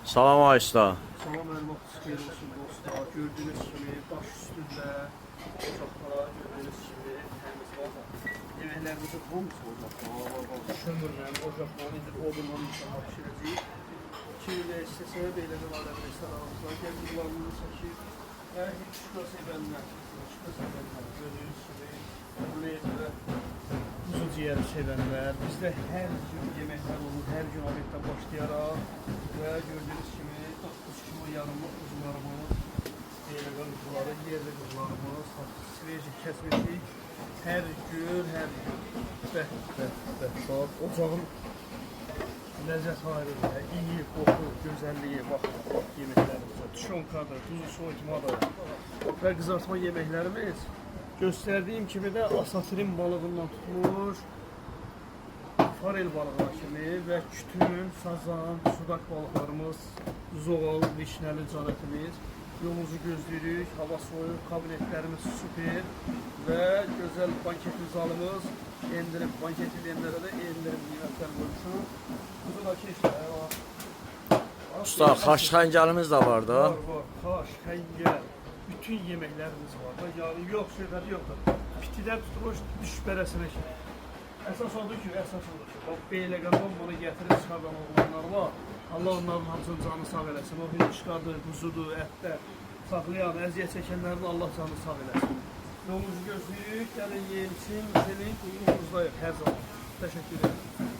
Salam Aysta. Salam məlumatınız xeyir olsun dostlar. Gördüğünüz kimi baş üstündə ocaqlar, gördüğünüz kimi təmiz var. Yeməklərimizin hamısı ocaqlar. Kömürlə, ocaqlar, indi odunla inşallah pişirəcəyik. Kimdə istəsə belə bir aləm restoranımız var. Gəl budlarını çəkir və heç şükür sevənlər. Gördüğünüz kimi bunu yetirə kuzu ciğeri sevənlər. Bizdə hər gün yeməklər olur, hər gün obeddən başlayaraq və gördüğünüz kimi 9 kilo yarımlıq kuzularımız, deyilən kuzuları, yerli kuzularımız, sveji kəsmişik. Hər gün. Bax, ocağın ləzzət ayrıdır, iyi, qoxu, gözəlliyi, bax yeməklərimizə. Tuşonkadır, tuzu soyutmadır və qızartma yeməklərimiz. Göstərdiyim kimi də asatirin balığından tutmuş, farel balığı kimi və kütün, sazan, sudak balıqlarımız, zoğal, vişnəli canətimiz. Yolumuzu gözləyirik, hava soyuq, kabinetlərimiz süper və gözəl banket zalımız. Endirim, banket edənlərə də endirim qiymətlər qoymuşum. Kuzular keçlər, Usta, xaş xəngəlimiz də var da. Var, xaş, xəngəl, bütün yeməklərimiz var da. Yəni, yox, söhbəti yoxdur. Pitidən tutmuş, düşbərəsinə ki. Əsas odur ki, bax, Beyləqandan bunu gətirib çıxardan oğlanlar var. Allah onların hamısının canı sağ eləsin. O hündüşqadır, quzudur, ətlər, saxlayan, əziyyət çəkənlərin Allah canı sağ eləsin. Yolumuzu gözləyirik, gəlin, yeyin, için, senin, qulluğumuzdayıq hər zaman. Təşəkkür ederim.